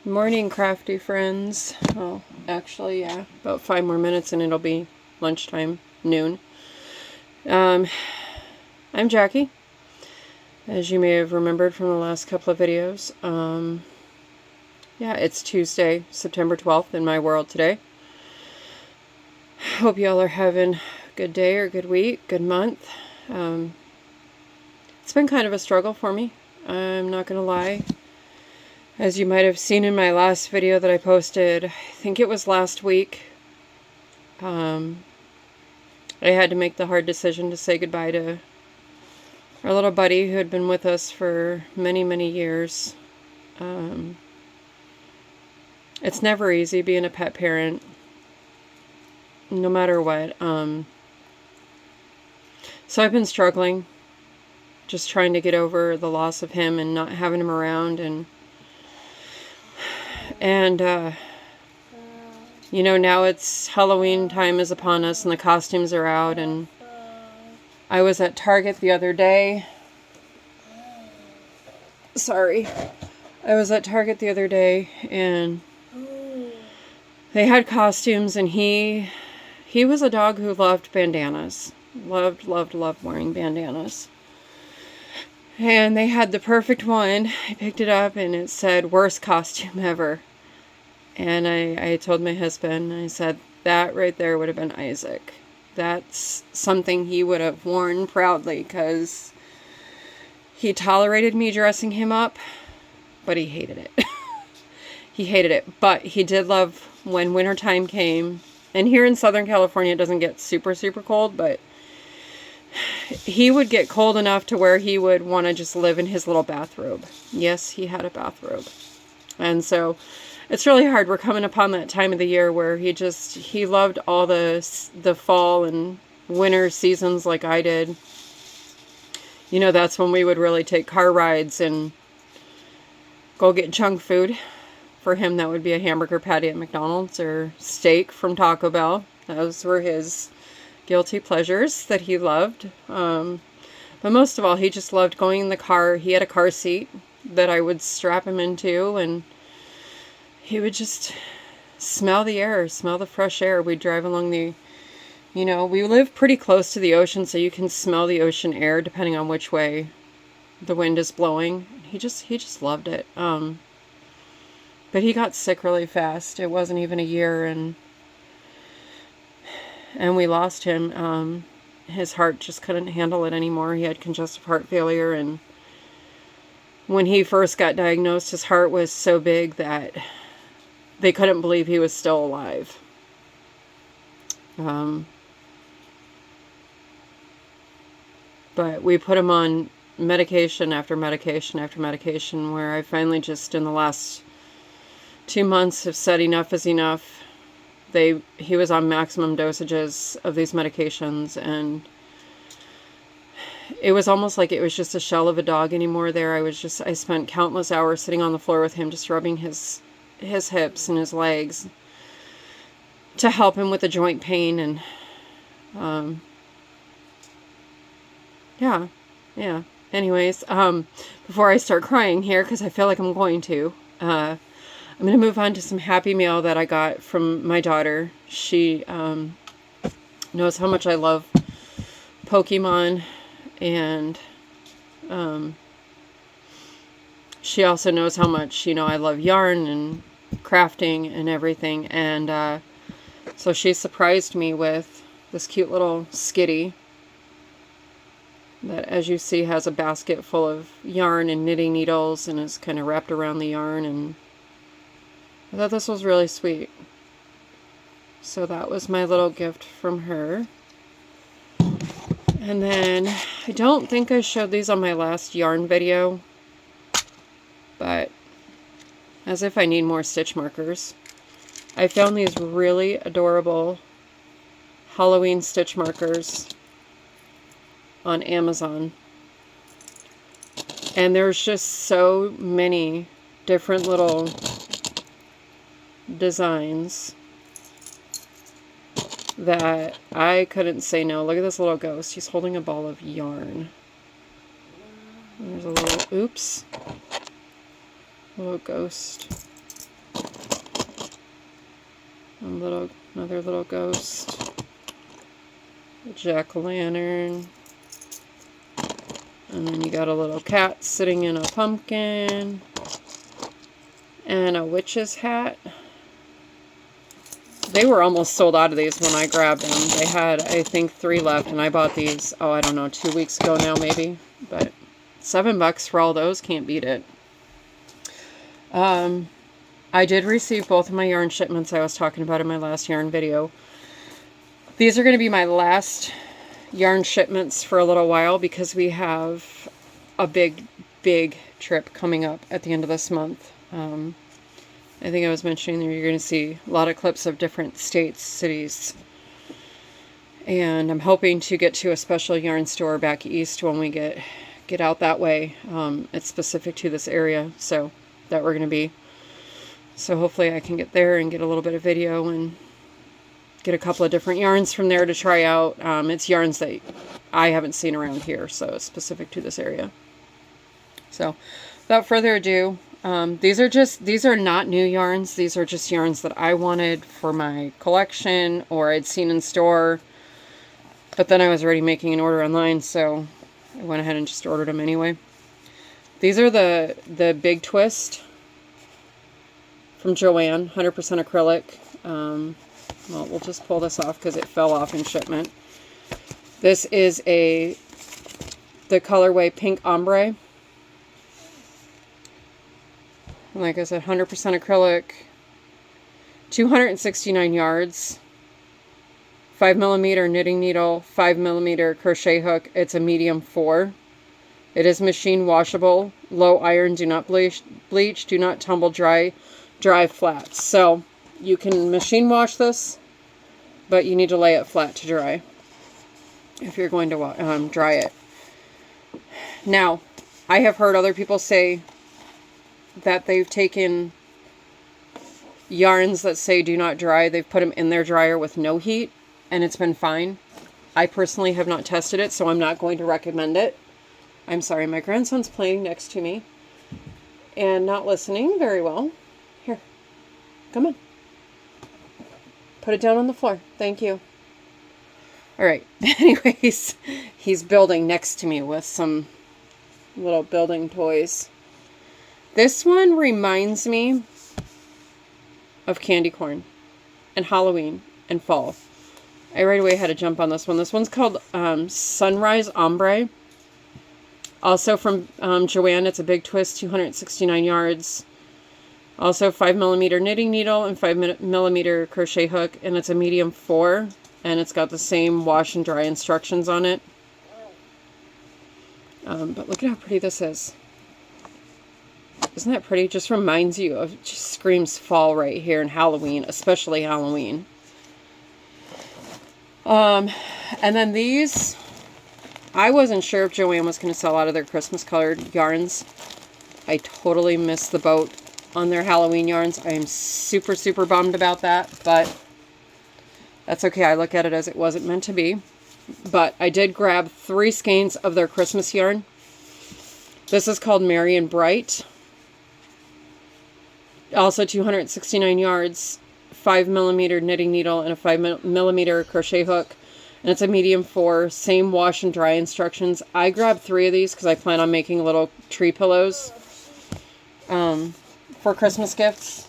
Morning, crafty friends. Oh, actually, yeah, about 5 more minutes and it'll be lunchtime, noon. I'm Jackie, as you may have remembered from the last couple of videos. Yeah, it's Tuesday, September 12th in my world today. Hope y'all are having a good day or good week, good month. It's been kind of a struggle for me, I'm not gonna lie. As you might have seen in my last video that I posted, I think it was last week, I had to make the hard decision to say goodbye to our little buddy who had been with us for many, many years. It's never easy being a pet parent, no matter what. So I've been struggling, just trying to get over the loss of him and not having him around, and you know, now it's Halloween time is upon us and the costumes are out, and I was at Target the other day. Sorry. I was at Target the other day and they had costumes, and he was a dog who loved bandanas. Loved wearing bandanas. And they had the perfect one. I picked it up and it said, "Worst costume ever." And I told my husband, I said, that right there would have been Isaac. That's something he would have worn proudly, because he tolerated me dressing him up, but he hated it. He hated it. But he did love when wintertime came. And here in Southern California, it doesn't get super, super cold, but he would get cold enough to where he would want to just live in his little bathrobe. Yes, he had a bathrobe. And so it's really hard. We're coming upon that time of the year where he loved all the fall and winter seasons like I did. You know, that's when we would really take car rides and go get junk food. For him, that would be a hamburger patty at McDonald's or steak from Taco Bell. Those were his guilty pleasures that he loved. But most of all, he just loved going in the car. He had a car seat that I would strap him into, and he would just smell the air, smell the fresh air. We'd drive along we live pretty close to the ocean, so you can smell the ocean air depending on which way the wind is blowing. He just loved it. But he got sick really fast. It wasn't even a year, and we lost him. His heart just couldn't handle it anymore. He had congestive heart failure, and when he first got diagnosed, his heart was so big that they couldn't believe he was still alive. But we put him on medication after medication after medication, where I finally just, in the last 2 months, have said enough is enough. He was on maximum dosages of these medications, and it was almost like it was just a shell of a dog anymore there. I spent countless hours sitting on the floor with him, just rubbing his hips and his legs to help him with the joint pain. And yeah. Anyways, before I start crying here, because I feel like I'm going to, I'm going to move on to some Happy Meal that I got from my daughter. She knows how much I love Pokemon, and she also knows how much, I love yarn and crafting and everything. And so she surprised me with this cute little skitty that, as you see, has a basket full of yarn and knitting needles and is kind of wrapped around the yarn, and I thought this was really sweet. So that was my little gift from her. And then, I don't think I showed these on my last yarn video, but as if I need more stitch markers, I found these really adorable Halloween stitch markers on Amazon. And there's just so many different little designs that I couldn't say no. Look at this little ghost. He's holding a ball of yarn. There's a little, oops, little ghost. Another little ghost. A jack-o'-lantern. And then you got a little cat sitting in a pumpkin. And a witch's hat. They were almost sold out of these when I grabbed them. They had, I think, 3 left, and I bought these, oh, I don't know, 2 weeks ago now maybe. But $7 for all those, can't beat it. I did receive both of my yarn shipments I was talking about in my last yarn video. These are going to be my last yarn shipments for a little while because we have a big trip coming up at the end of this month. I think I was mentioning that you're going to see a lot of clips of different states, cities. And I'm hoping to get to a special yarn store back east when we get out that way. It's specific to this area, so that we're going to be. So hopefully I can get there and get a little bit of video and get a couple of different yarns from there to try out. It's yarns that I haven't seen around here, so it's specific to this area. So without further ado, these are not new yarns. These are just yarns that I wanted for my collection or I'd seen in store. But then I was already making an order online, so I went ahead and just ordered them anyway. These are the Big Twist from Joann, 100% acrylic. Well, we'll just pull this off because it fell off in shipment. This is the colorway Pink Ombre. Like I said, 100% acrylic, 269 yards, 5mm knitting needle, 5mm crochet hook. It's a medium 4. It is machine washable, low iron, do not bleach, do not tumble, dry flat. So you can machine wash this, but you need to lay it flat to dry if you're going to dry it. Now, I have heard other people say that they've taken yarns that say do not dry, they've put them in their dryer with no heat, and it's been fine. I personally have not tested it, so I'm not going to recommend it. I'm sorry, my grandson's playing next to me and not listening very well. Here, come on. Put it down on the floor. Thank you. All right. Anyways, he's building next to me with some little building toys. This one reminds me of candy corn and Halloween and fall. I right away had to jump on this one. This one's called Sunrise Ombre. Also from Joann, it's a Big Twist, 269 yards. Also 5mm knitting needle and 5mm crochet hook, and it's a medium 4, and it's got the same wash and dry instructions on it. But look at how pretty this is. Isn't that pretty? Just reminds you of, just screams fall right here in Halloween, especially Halloween. And then these, I wasn't sure if Joann was going to sell out of their Christmas colored yarns. I totally missed the boat on their Halloween yarns. I am super, super bummed about that, but that's okay. I look at it as it wasn't meant to be. But I did grab 3 skeins of their Christmas yarn. This is called Merry and Bright. Also 269 yards, 5mm knitting needle, and a 5mm crochet hook. And it's a medium 4, same wash and dry instructions. I grabbed 3 of these because I plan on making little tree pillows for Christmas gifts.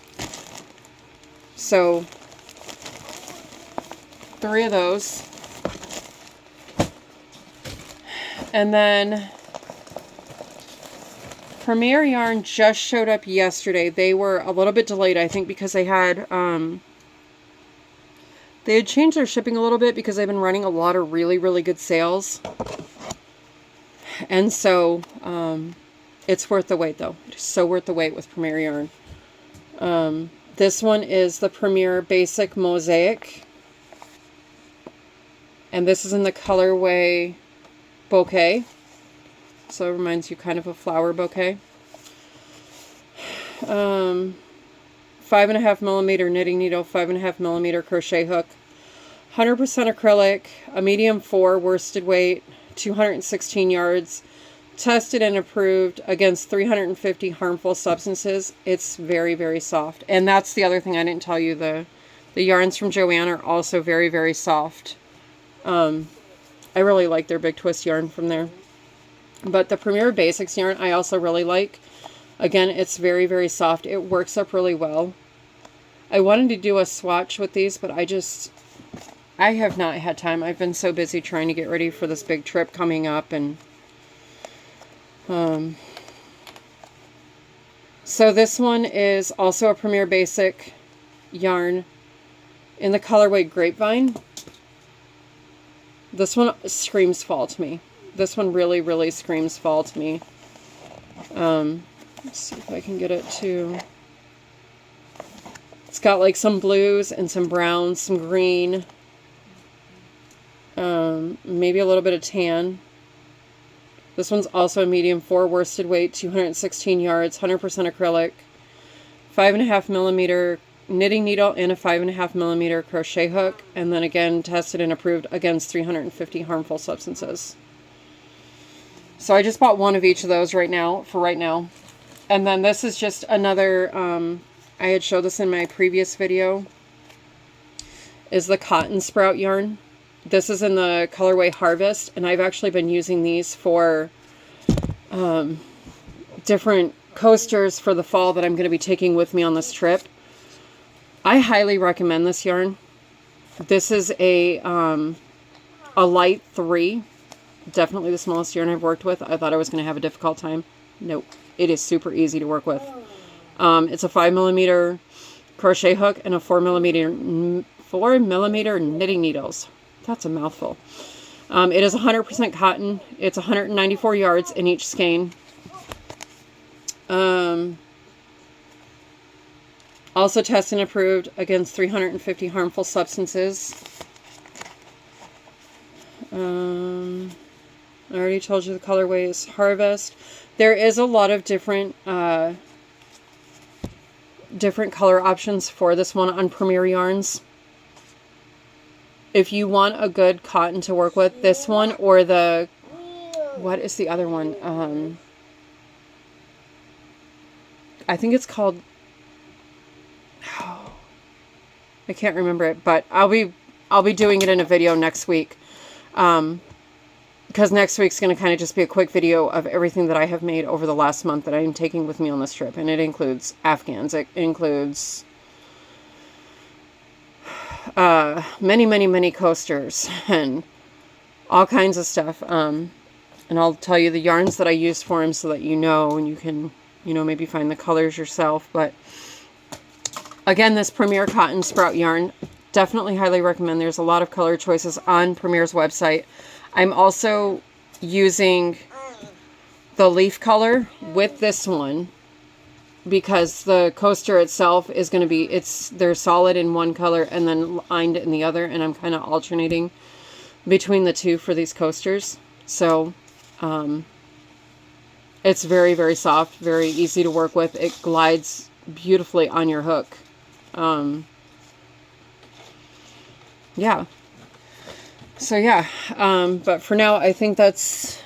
So 3 of those. And then Premier Yarn just showed up yesterday. They were a little bit delayed, I think, because they had changed their shipping a little bit because they've been running a lot of really, really good sales. And so it's worth the wait, though. It is so worth the wait with Premier Yarn. This one is the Premier Basic Mosaic. And this is in the colorway Bouquet. So it reminds you kind of a flower bouquet. 5.5mm knitting needle, 5.5mm crochet hook, 100% acrylic, a medium 4 worsted weight, 216 yards, tested and approved against 350 harmful substances. It's very, very soft. And that's the other thing I didn't tell you. The The yarns from Joann are also very, very soft. I really like their Big Twist yarn from there. But the Premier Basics yarn I also really like. Again, it's very, very soft. It works up really well. I wanted to do a swatch with these, but I have not had time. I've been so busy trying to get ready for this big trip coming up. And so this one is also a Premier Basic yarn in the colorway Grapevine. This one screams fall to me. This one really, really screams fall to me. Let's see if I can get it to... It's got like some blues and some browns, some green, maybe a little bit of tan. This one's also a medium 4 worsted weight, 216 yards, 100% acrylic, 5.5 millimeter knitting needle, and a 5.5 millimeter crochet hook. And then again, tested and approved against 350 harmful substances. So I just bought one of each of those right now, for right now. And then this is just another, I had showed this in my previous video, is the Cotton Sprout yarn. This is in the colorway Harvest, and I've actually been using these for different coasters for the fall that I'm going to be taking with me on this trip. I highly recommend this yarn. This is a light 3. Definitely the smallest yarn I've worked with. I thought I was going to have a difficult time. Nope. It is super easy to work with. It's a 5 millimeter crochet hook and a 4 millimeter knitting needles. That's a mouthful. It is 100% cotton. It's 194 yards in each skein. Also tested and approved against 350 harmful substances. I already told you the colorway is Harvest. There is a lot of different color options for this one on Premier Yarns. If you want a good cotton to work with, this one or the, what is the other one? I think it's called, I can't remember it, but I'll be doing it in a video next week. Because next week's going to kind of just be a quick video of everything that I have made over the last month that I am taking with me on this trip. And it includes Afghans. It includes many, many, many coasters and all kinds of stuff. And I'll tell you the yarns that I used for them so that you know, and you can, you know, maybe find the colors yourself. But again, this Premier Cotton Sprout yarn, definitely highly recommend. There's a lot of color choices on Premier's website. I'm also using the leaf color with this one because the coaster itself is going to be, they're solid in one color and then lined in the other, and I'm kind of alternating between the two for these coasters. So it's very, very soft, very easy to work with. It glides beautifully on your hook. Yeah. So yeah, but for now, I think that's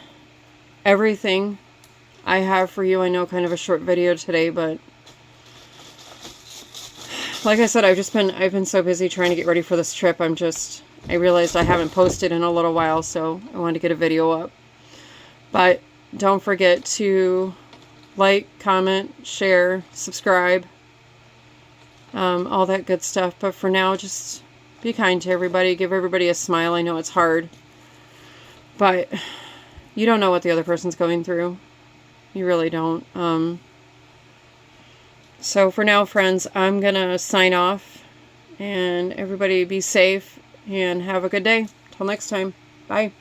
everything I have for you. I know kind of a short video today, but like I said, I've been so busy trying to get ready for this trip. I realized I haven't posted in a little while, so I wanted to get a video up. But don't forget to like, comment, share, subscribe, all that good stuff. But for now, just be kind to everybody. Give everybody a smile. I know it's hard, but you don't know what the other person's going through. You really don't. So for now, friends, I'm going to sign off, and everybody be safe and have a good day. Till next time. Bye.